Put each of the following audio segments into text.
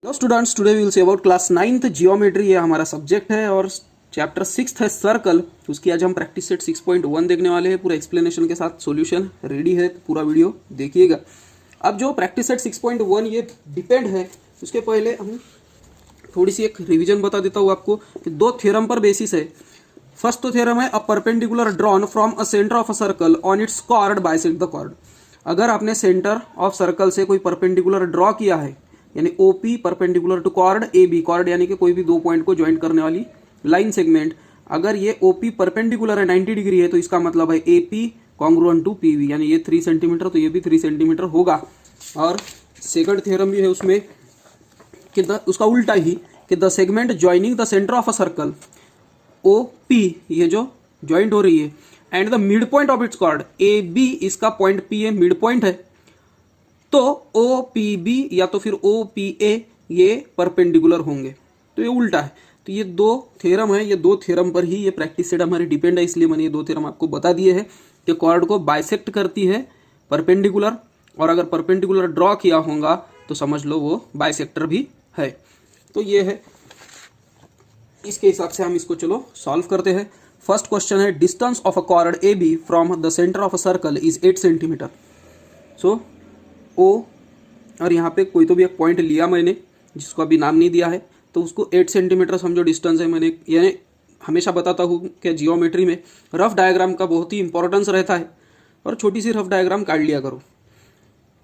Hello students, today we will see about class 9th geometry. ये हमारा subject है और चैप्टर 6 है सर्कल। उसकी आज हम प्रैक्टिस सेट 6.1 देखने वाले हैं। पूरा एक्सप्लेनेशन के साथ सॉल्यूशन रेडी है, पूरा वीडियो देखिएगा। अब जो प्रैक्टिस सेट 6.1 ये डिपेंड है, उसके पहले हम थोड़ी सी एक रिवीजन बता देता हूँ आपको कि दो थ्योरम पर बेसिस है। फर्स्ट तो थ्योरम है a perpendicular drawn from a centre of a circle on its chord bisect the chord. अगर आपने सेंटर ऑफ सर्कल से कोई परपेंडिकुलर ड्रॉ किया है, यानी OP perpendicular to chord A B, chord यानी कि कोई भी दो पॉइंट को ज्वाइंट करने वाली लाइन सेगमेंट, अगर ये ओपी परपेंडिकुलर है 90 डिग्री है, तो इसका मतलब है एपी कॉन्ग्रुएंट टू पीवी, यानी ये 3 सेंटीमीटर, तो ये भी 3 सेंटीमीटर होगा। और सेकंड थ्योरम भी है उसमें कि उसका उल्टा ही कि the segment joining the centre of a circle O P, ये जो ज्वाइंट हो रही है, and the mid point of its chord A B, इसका पॉइंट पी है, मिड पॉइंट है, तो ओ पी बी या तो फिर ओ पी ए ये परपेंडिकुलर होंगे। तो ये उल्टा है। तो ये दो थ्योरम है, ये दो थ्योरम पर ही ये प्रैक्टिस सेट हमारी डिपेंड है, इसलिए मैंने ये दो थ्योरम आपको बता दिए हैं कि कॉर्ड को बाइसेक्ट करती है परपेंडिकुलर, और अगर परपेंडिकुलर ड्रॉ किया होगा तो समझ लो वो बाइसेक्टर भी है। तो ये है, इसके हिसाब से हम इसको चलो सॉल्व करते हैं। फर्स्ट क्वेश्चन है distance of a chord A B from the centre of a circle is 8 centimetre. So O, और यहाँ पे कोई तो भी एक पॉइंट लिया मैंने जिसको अभी नाम नहीं दिया है, तो उसको 8 सेंटीमीटर समझो डिस्टेंस है। मैंने यानी हमेशा बताता हूँ कि जियोमेट्री में रफ डायग्राम का बहुत ही इंपॉर्टेंस रहता है, और छोटी सी रफ डायग्राम काट लिया करो।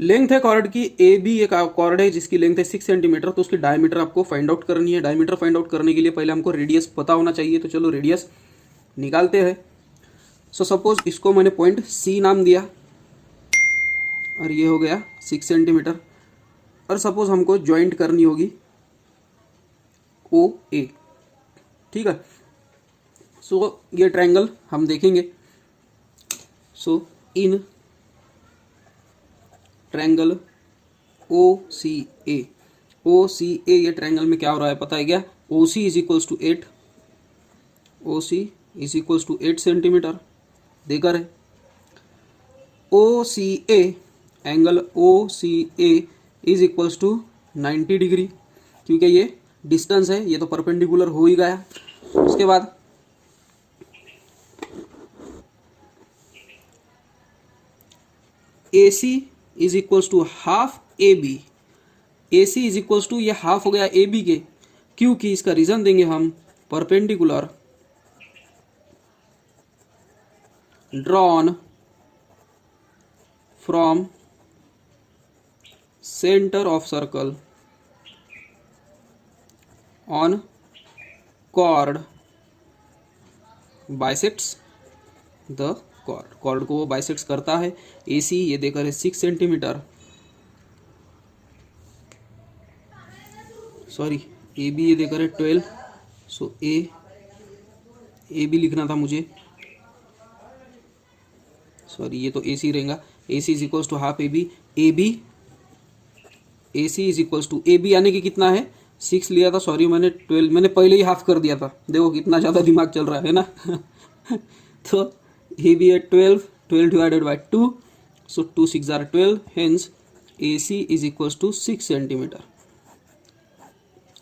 लेंथ है कॉर्ड की ए बी, एक कॉर्ड है जिसकी लेंथ है 6 सेंटीमीटर, तो उसकी डायमीटर आपको फाइंड आउट करनी है। डायमीटर फाइंड आउट करने के लिए पहले हमको रेडियस पता होना चाहिए, तो चलो रेडियस निकालते हैं। सो सपोज इसको मैंने पॉइंट सी नाम दिया, और ये हो गया 6 सेंटीमीटर। और सपोज हमको ज्वाइंट करनी होगी ओ ए, ठीक है। सो ये ट्रायंगल हम देखेंगे। सो in triangle O C A, O C ए, ये ट्रायंगल में क्या हो रहा है पता है क्या? O C is equals to 8, O C is equals to 8 centimetre देकर है। O C A, angle O C A is equals to 90 degree, क्योंकि ये डिस्टेंस है, ये तो परपेंडिकुलर हो ही गया। उसके बाद A C is equals to half A B, A C is equals to ये हाफ हो गया ए बी के, क्योंकि इसका रीजन देंगे हम perpendicular drawn from centre of circle on chord bisects the chord, chord को वो बाइसेक्ट्स करता है। ए सी ये देकर है 6 सेंटीमीटर, सॉरी ए बी ये देकर है 12, सो ए बी लिखना था मुझे, सॉरी ये तो ए सी रहेगा। A C is equals to half A B, A C is equals to A B, यानी कि कितना है 6 लिया था, सॉरी मैंने 12, मैंने पहले ही हाफ कर दिया था, देखो कितना ज़्यादा दिमाग चल रहा है ना। तो ए बी है 12 divided by 2, so 2 6 are 12, hence A C is equals to 6 centimetre.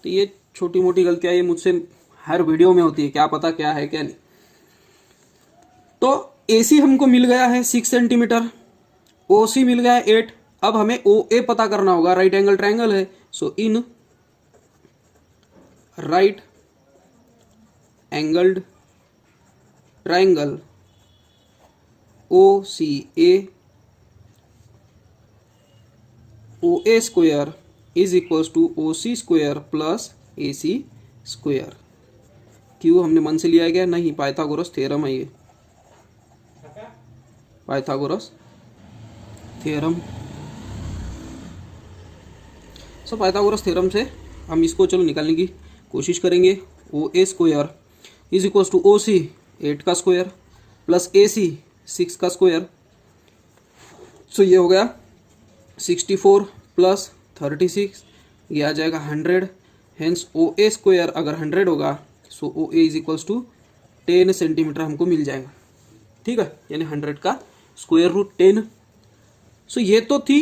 तो ये छोटी मोटी गलतियाँ ये मुझसे हर वीडियो में होती है, क्या पता क्या है क्या नहीं। तो ए सी हमको मिल गया है 6 सेंटीमीटर, ओ सी मिल गया है 8। अब हमें ओ ए पता करना होगा, राइट एंगल ट्रायंगल है, so in right angled triangle O C A, O A square is equals to O C square plus A C square. क्यों हमने मन से लिया है क्या? नहीं, पाइथागोरस थ्योरम है ये, Pythagoras theorem. So Pythagoras theorem से हम इसको चलो निकालने की कोशिश करेंगे। O A square is equals to O C 8 का स्क्वायर प्लस ए सी 6 का स्क्वायर, सो ये हो गया 64 प्लस 36, ये आ जाएगा 100, हेंस ओ ए स्क्वायर अगर 100 होगा, सो ओ A is equals to 10 centimetre हमको मिल जाएगा, ठीक है, यानी 100 का स्क्वायर रूट 10। सो ये तो थी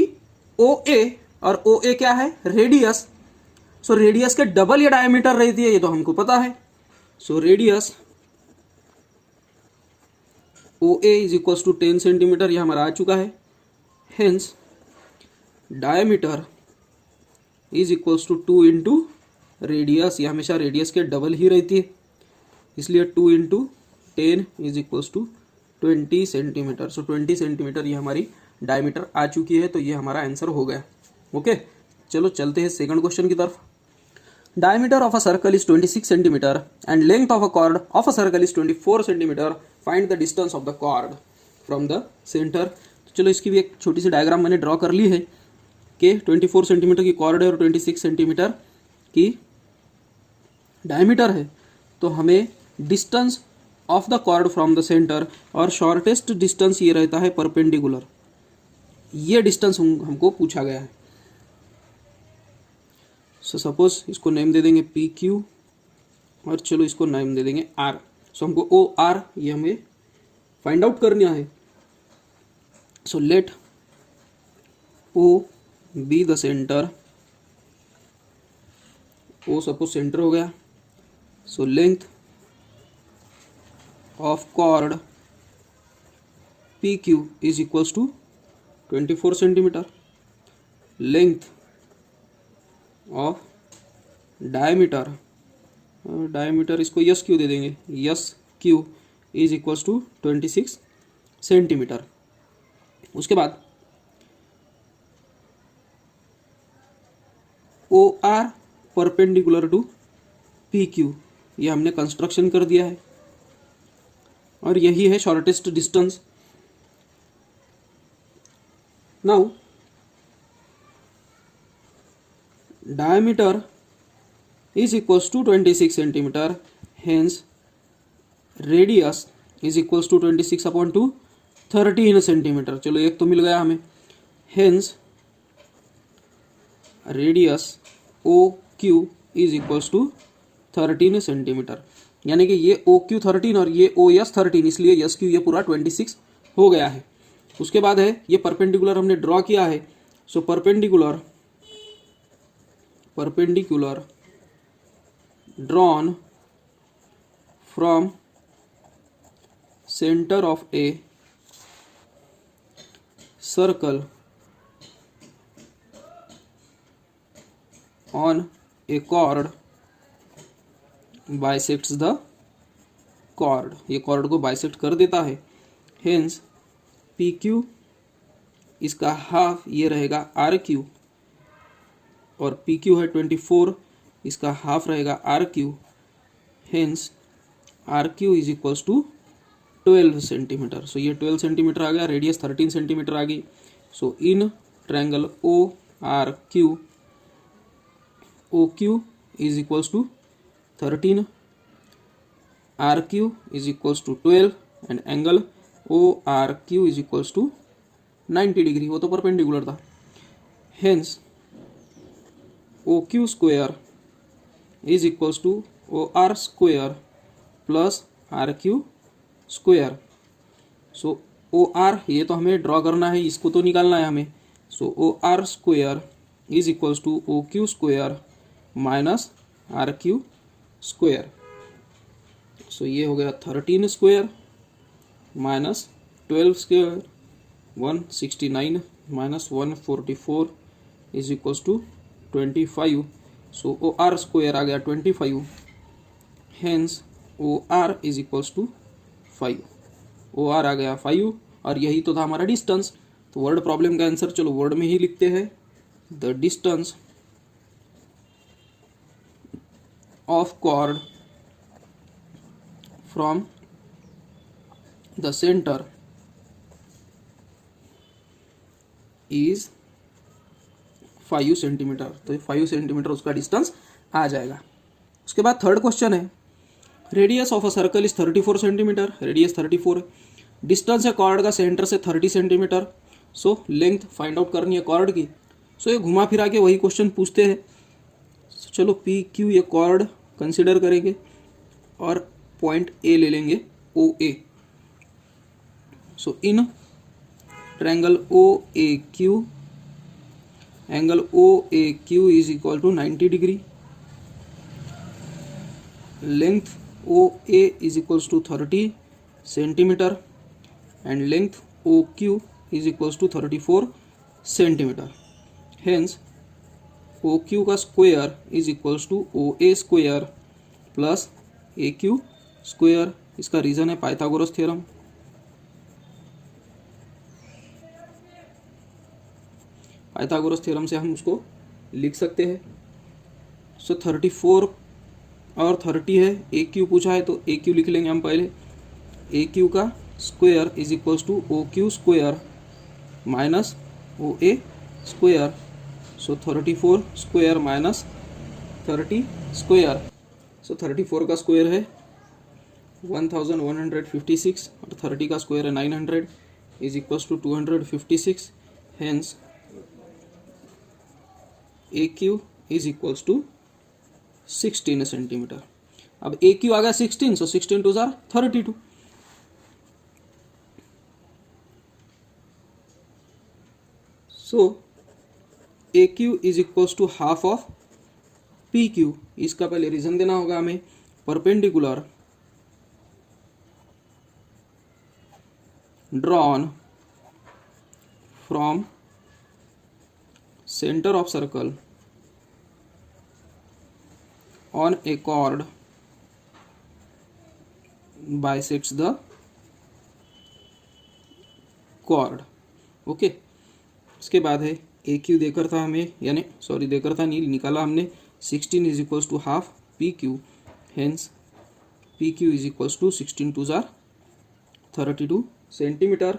ओ ए, और ओ ए क्या है? रेडियस। सो रेडियस के डबल या डायमीटर रहती है, ये तो हमको पता है। So radius O A is equals to 10 centimetre, ये हमारा आ चुका है। Hence diameter is equals to 2 into radius, ये हमेशा रेडियस के डबल ही रहती है, इसलिए 2 into 10 is equals to 20 centimetre. So 20 centimetre ये हमारी डायमीटर आ चुकी है, तो ये हमारा आंसर हो गया। ओके, चलो चलते हैं सेकंड क्वेश्चन की तरफ। Diameter of a circle is 26 centimetre and length of a chord of a circle is 24 centimetre, find the distance of the chord from the centre. तो चलो इसकी भी एक छोटी सी डायग्राम मैंने ड्रॉ कर ली है कि 24 सेंटीमीटर की कॉर्ड है और 26 सेंटीमीटर की डायमीटर है, तो हमें distance of the chord from the centre, और शॉर्टेस्ट डिस्टेंस ये रहता है परपेंडिकुलर, ये डिस्टेंस हमको पूछा गया है। सो सपोज इसको नेम दे देंगे पी क्यू, और चलो इसको नेम दे देंगे आर। सो हमको ओ आर ये हमें फाइंड आउट करना है। So let O be the centre, O suppose centre हो गया। So length of chord P Q is equals to 24 centimetre, length of diameter, diameter इसको यस क्यू दे देंगे, S Q is equals to 26 centimetre. उसके बाद O R perpendicular to P Q, ये हमने construction कर दिया है, और यही है shortest distance. Now diameter is equals to 26 centimetre, hence radius is equals to 26 upon 2 13 centimetre. चलो एक तो मिल गया हमें, hence radius O Q is equals to 13 centimetre, यानी कि ये ओ क्यू 13 और ये ओ एस 13, इसलिए एस क्यू ये पूरा 26 हो गया है। उसके बाद है ये परपेंडिकुलर हमने ड्रॉ किया है। So perpendicular drawn from center of a circle on a chord bisects the chord, ये chord को बाइसेक्ट कर देता है। हेंस पी क्यू इसका हाफ ये रहेगा आर क्यू, और पी क्यू है 24, इसका हाफ रहेगा R Q, hence R Q is equals to 12 centimetre. So ये 12 सेंटीमीटर आ गया, रेडियस 13 सेंटीमीटर आ गई। So in triangle O R Q, O Q is equals to 13, R Q is equals to 12, and angle O R Q is equals to 90 degree, वो तो perpendicular था। Hence O Q square is equals to O R square plus R Q square. So O R ये तो हमें draw करना है, इसको तो निकालना है हमें। So O R square is equals to O Q square minus R Q square. So ये हो गया 13 square minus 12 square, 169 minus 144 is equals to 25। So O R square आ गया 25, hence O R is equals to 5, O R आ गया 5, और यही तो था हमारा डिस्टेंस। तो वर्ड प्रॉब्लम का आंसर चलो वर्ड में ही लिखते हैं, the distance of chord from the centre is 5 centimetre. तो 5 सेंटीमीटर उसका डिस्टेंस आ जाएगा। उसके बाद थर्ड क्वेश्चन है, radius of a circle is 34 centimetre, radius 34 है, डिस्टेंस है कॉर्ड का सेंटर से 30 centimetre. So length find out करनी है कॉर्ड की। सो ये घुमा फिरा के वही क्वेश्चन पूछते हैं। चलो पी क्यू ये कॉर्ड कंसिडर करेंगे और पॉइंट ए ले लेंगे O A. So in triangle O A Q, angle O A Q is equal to 90 degree, length OA is equals to 30 centimeter and length OQ is equals to 34 centimeter. Hence OQ का square is equals to OA square plus AQ square. इसका reason है Pythagoras theorem. Pythagoras theorem से हम उसको लिख सकते हैं. सो 34 और 30 है. AQ पूछा है तो AQ लिख लेंगे हम पहले. AQ का square is equals to OQ square minus OA square. So 34 square minus 30 square. So 34 का स्क्वायर है 1156 और 30 का स्क्वायर है 900 is equals to 256. Hence AQ is equals to 16 centimetre. अब AQ आ गया 16, सो 16 टू जार 32. So AQ is equals to half of PQ. इसका पहले रीजन देना होगा हमें. Perpendicular drawn from centre of circle on a chord bisects the chord. Okay. इसके बाद है AQ देकर था हमें, यानी सॉरी देकर था नहीं, निकाला हमने 16 is equals to half PQ. Hence PQ is equals to 16 two जार 32 centimetre.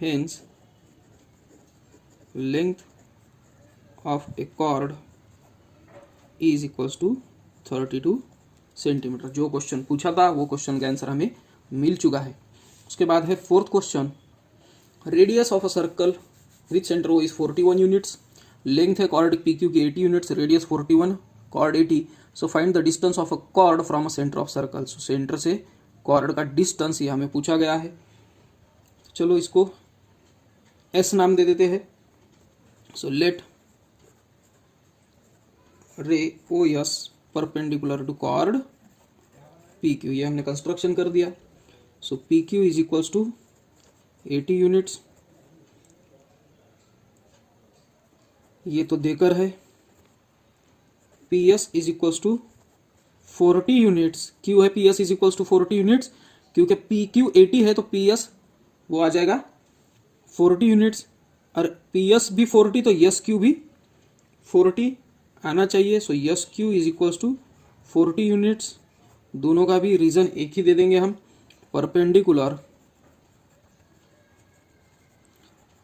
Hence length of a chord is equals to 32 centimetre. जो क्वेश्चन पूछा था वो क्वेश्चन का आंसर हमें मिल चुका है. उसके बाद है fourth question. Radius of a circle with centre O is 41 units. Length है कॉर्ड PQ की 80 units, radius 41, chord 80. So find the distance of a chord from a centre of circle. So centre से chord का distance ये हमें पूछा गया है. चलो इसको S नाम दे देते हैं. So let ray OS perpendicular to chord PQ. ये हमने कंस्ट्रक्शन कर दिया. So PQ is equals to 80 units. ये तो देकर है. PS is equals to 40 units. क्यों है PS is equals to 40 units? क्योंकि PQ 80 है तो PS वो आ जाएगा 40 यूनिट्स. और PS भी 40 तो SQ भी 40 आना चाहिए. So SQ is equals to 40 units. दोनों का भी रीजन एक ही दे देंगे हम. Perpendicular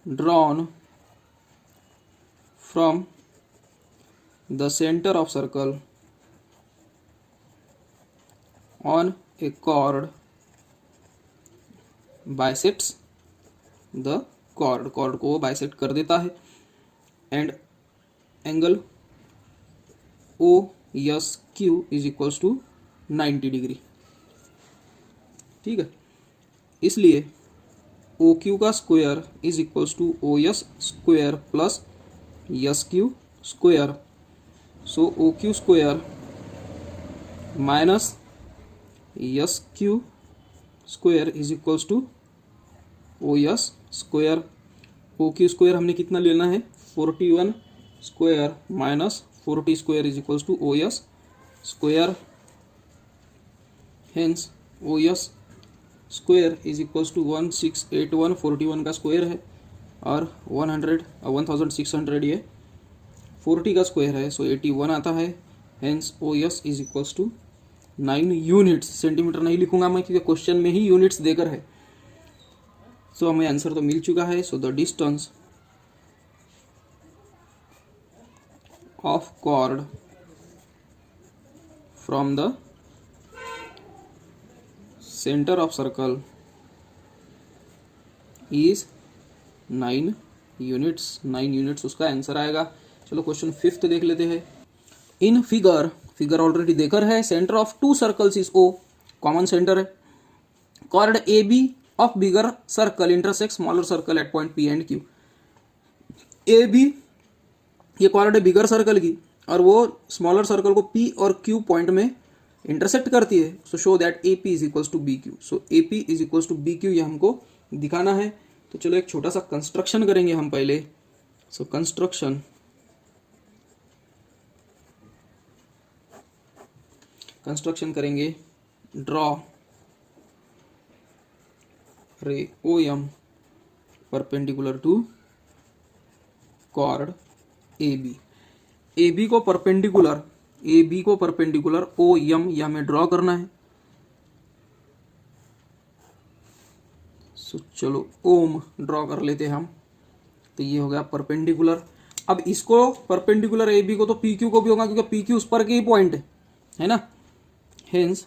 drawn from the centre of circle on a chord bisects the chord. Chord को बाइसेक्ट कर देता है. And angle OSQ is equals to 90 degree. ठीक है. इसलिए OQ का square is equals to OS square plus SQ square. So OQ square minus SQ square is equals to OS square. OQ square हमने कितना लेना है 41 square minus 40 square is equals to OS square. Hence OS square is equals to 1681. 41 का square है और 1600 ये 40 का square है. सो 81 आता है. Hence OS is equals to 9 units. Centimetre नहीं लिखूंगा मैं क्योंकि क्वेश्चन में ही यूनिट्स देकर है. सो हमें आंसर तो मिल चुका है. So the distance of chord from the centre of circle is 9 units. 9 units उसका आंसर आएगा. चलो क्वेश्चन 5th देख लेते हैं. इन फिगर ऑलरेडी देकर है. Centre of 2 circles is O. Common centre है. Chord AB of bigger circle intersect smaller circle at point P and Q. AB ये कॉर्ड है बिगर सर्कल की और वो स्मॉलर सर्कल को P और Q पॉइंट में इंटरसेक्ट करती है। So show that AP is equals to BQ। So AP is equals to BQ ये हमको दिखाना है। तो चलो एक छोटा सा कंस्ट्रक्शन करेंगे हम पहले। सो कंस्ट्रक्शन करेंगे। Draw ray OM perpendicular to chord AB। AB को परपेंडिकुलर OM ये हमें ड्रॉ करना है। सो चलो ओम ड्रॉ कर लेते हैं हम। तो ये हो गया परपेंडिकुलर। अब इसको परपेंडिकुलर AB को तो PQ को भी होगा, क्योंकि PQ उस पर के ही पॉइंट है ना। Hence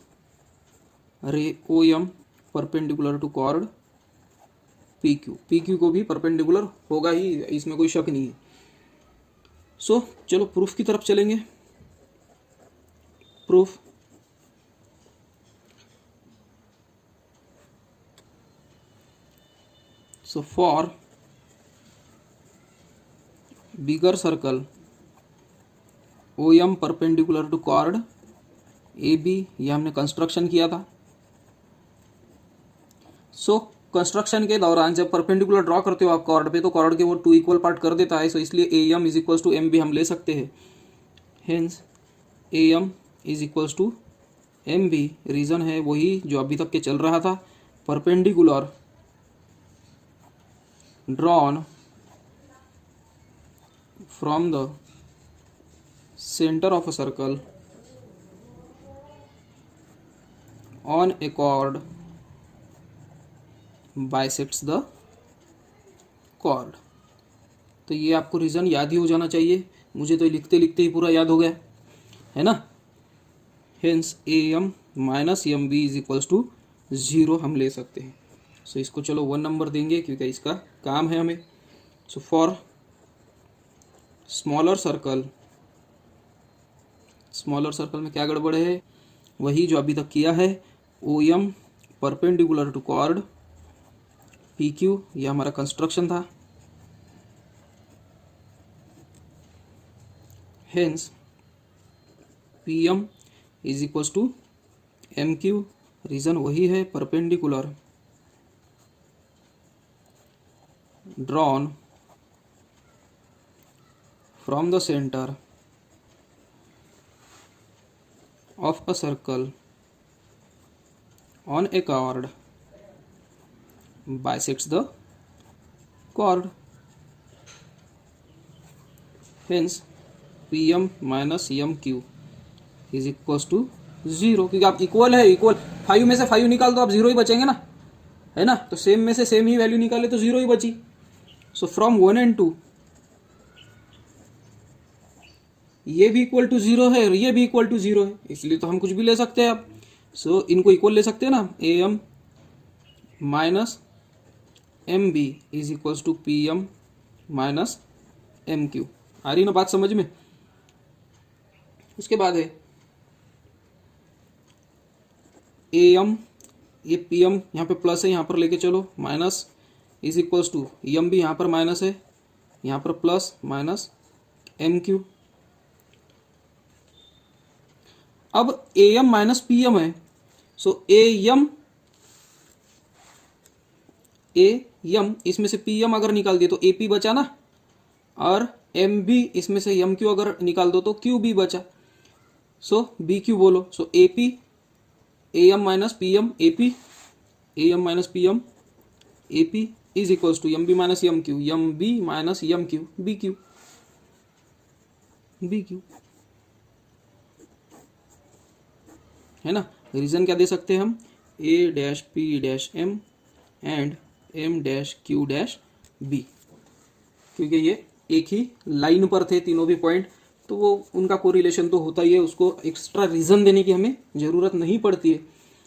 ray OM perpendicular to chord PQ को भी परपेंडिकुलर होगा ही, इसमें कोई शक नहीं है। सो चलो प्रूफ की तरफ चलेंगे। Proof so for bigger circle OM perpendicular to chord AB, ये हमने कंस्ट्रक्शन किया था। सो कंस्ट्रक्शन के दौरान जब परपेंडिकुलर ड्रॉ करते हो आप कॉर्ड पे, तो कॉर्ड के वो 2 इक्वल पार्ट कर देता है। सो इसलिए AM is equals to MB हम ले सकते हैं। Hence AM is equals to MB। Reason है वही जो अभी तक के चल रहा था, perpendicular drawn from the centre of a circle on a chord bisects the chord. तो ये आपको रीजन याद ही हो जाना चाहिए। मुझे तो लिखते लिखते ही पूरा याद हो गया है ना। Hence AM minus MB is equals to 0 हम ले सकते हैं। सो इसको चलो 1 नंबर देंगे, क्योंकि इसका काम है हमें। सो फॉर स्मॉलर सर्कल में क्या गड़बड़ है, वही जो अभी तक किया है। OM perpendicular to chord PQ, ये हमारा कंस्ट्रक्शन था। Hence PM is equals to MQ। Reason वही है, perpendicular drawn from the centre of a circle on a chord bisects the chord. Hence PM minus MQ is equals to 0, क्योंकि आप equal है, equal 5 में से 5 निकाल दो आप 0 ही बचेंगे ना, है ना। तो सेम में से सेम ही वैल्यू निकाले तो 0 ही बची। सो फ्रॉम 1 and 2 ये भी इक्वल टू 0 है और ये भी इक्वल टू 0 है, इसलिए तो हम कुछ भी ले सकते हैं आप। सो इनको इक्वल ले सकते हैं ना। AM minus MB is equals to PM minus MQ। आ रही ना बात समझ में। उसके बाद है AM, ये PM यहाँ पे प्लस है, यहाँ पर लेके चलो minus is equals to MB, यहाँ पर माइनस है, यहाँ पर प्लस माइनस MQ। अब AM माइनस PM है। सो AM इसमें से PM अगर निकाल दिए तो AP बचा ना, और MB इसमें से MQ अगर निकाल दो तो QB बचा। सो BQ बोलो। So AP AM minus PM AP, AM minus PM AP is equals to MB minus MQ, MB minus MQ BQ है ना। रीजन क्या दे सकते हैं हम, A', P', M and M', Q', B, क्योंकि ये एक ही लाइन पर थे तीनों भी पॉइंट, तो वो उनका कोरिलेशन तो होता ही है, उसको एक्स्ट्रा रीजन देने की हमें जरूरत नहीं पड़ती है।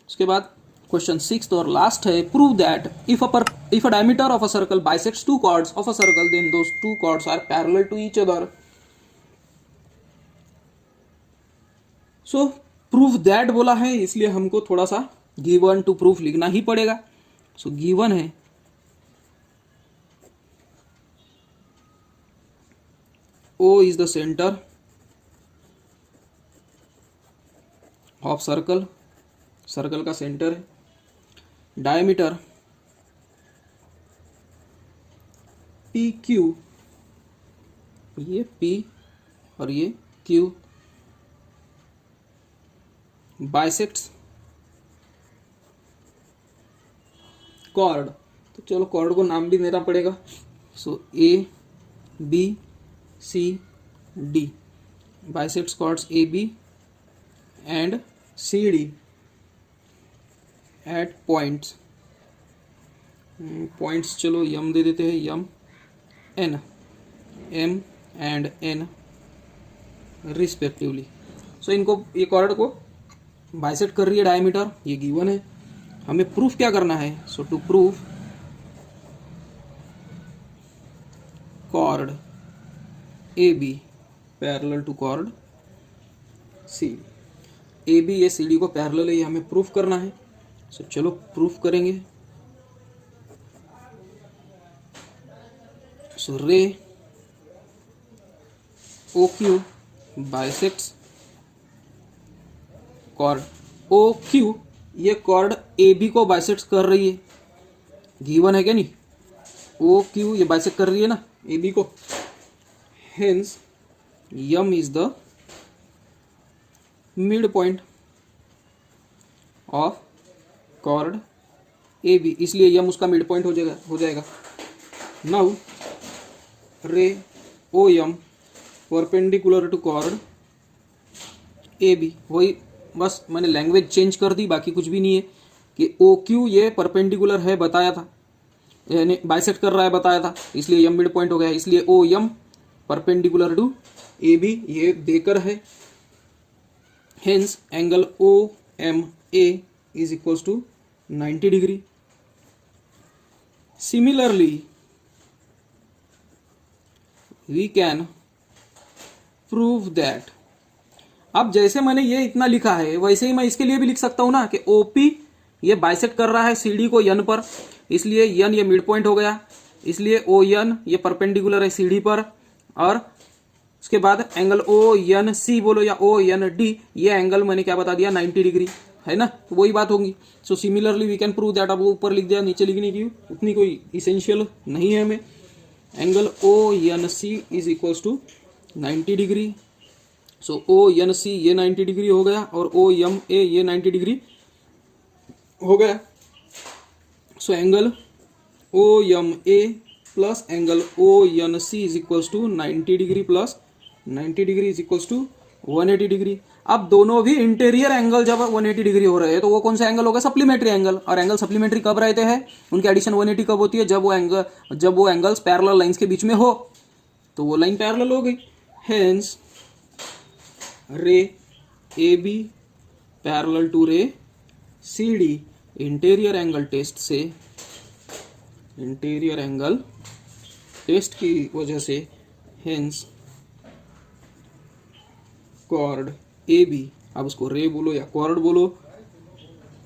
उसके बाद क्वेश्चन 6 और लास्ट है, prove that if a diameter of a circle bisects 2 chords of a circle then those 2 chords are parallel to each other. So proof that बोला है, इसलिए हमको थोड़ा सा गिवन टू प्रूफ लिखना ही पड़ेगा। सो गिवन है O is the center of circle, circle का सेंटर है, डायमीटर पी क्यू, ये P और ये Q, बाइसेक्ट्स कॉर्ड, तो चलो कॉर्ड को नाम भी देना पड़ेगा। So ABCD, bisects chords AB and CD at points, points चलो यम दे देते हैं, M N, M and N respectively. So इनको, ये कॉर्ड को बाइसेक्ट कर रही है डायमीटर, ये गिवन है। हमें प्रूफ क्या करना है? So to prove chord AB parallel to chord CD, AB ये CD को पैरेलल है, ये हमें प्रूफ करना है। सो चलो प्रूफ करेंगे। सो रे OQ बाइसेक्ट्स कॉर्ड OQ, ये कॉर्ड AB को बाइसेक्ट कर रही है, गिवन है क्या नहीं? OQ ये बाइसेक्ट कर रही है ना AB को, hence M is the mid point of chord AB, इसलिए यम उसका मिड पॉइंट हो जाएगा। Now ray OM perpendicular to chord AB, वही बस मैंने लैंग्वेज चेंज कर दी, बाकी कुछ भी नहीं है कि OQ ये परपेंडिकुलर है बताया था, यानी बाइसेक्ट कर रहा है बताया था, इसलिए यम मिड पॉइंट हो गया, इसलिए OM परपेंडिकुलर टू AB ये देकर है, हेंस angle OMA is equals to 90 degree. Similarly we can prove that, अब जैसे मैंने ये इतना लिखा है वैसे ही मैं इसके लिए भी लिख सकता हूं ना कि OP ये बाइसेक्ट कर रहा है CD को N पर, इसलिए N ये मिड पॉइंट हो गया, इसलिए ON ये परपेंडिकुलर है CD पर, और उसके बाद एंगल ONC बोलो या OND, ये एंगल मैंने क्या बता दिया 90 डिग्री है ना, तो वही बात होगी। So similarly we can prove that, अब वो ऊपर लिख दिया, नीचे लिखने की उतनी कोई इसेंशियल नहीं है हमें। Angle ONC is equals to 90 degree, so ONC ये 90 डिग्री हो गया और OMA ये 90 डिग्री हो गया। So angle OMA plus angle ONC is equals to 90 degree plus 90 degree is equals to 180 degree. अब दोनों भी इंटीरियर एंगल जब 180 डिग्री हो रहे हैं तो वो कौन सा एंगल होगा? Supplementary angle. और एंगल सप्लीमेंट्री कब रहते हैं? उनकी एडिशन 180 कब होती है? जब वो एंगल्स पैरेलल लाइंस के बीच में हो, तो वो लाइन पैरेलल हो गई। हेंस रे AB पैरेलल टू रे CD इंटीरियर एंगल टेस्ट से, इंटीरियर एंगल टेस्ट की वजह से, हेंस कॉर्ड AB, आप उसको रे बोलो या कॉर्ड बोलो,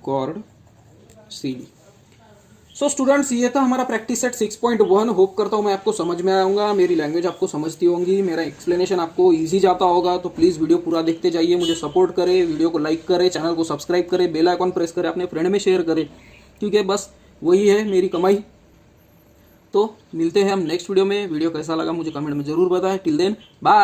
कॉर्ड CD। सो स्टूडेंट्स, ये था हमारा प्रैक्टिस सेट 6.1। होप करता हूँ मैं आपको समझ में आऊँगा, मेरी लैंग्वेज आपको समझती होंगी, मेरा एक्सप्लेनेशन आपको इजी जाता होगा। तो प्लीज़ वीडियो पूरा देखते जाइए, मुझे सपोर्ट करें, वीडियो को लाइक करें, चैनल को सब्सक्राइब करें, बेल आइकॉन प्रेस करें, अपने फ्रेंड में शेयर करें, क्योंकि बस वही है मेरी कमाई। तो मिलते हैं हम नेक्स्ट वीडियो में। वीडियो कैसा लगा मुझे कमेंट में जरूर बताएं। Till then bye.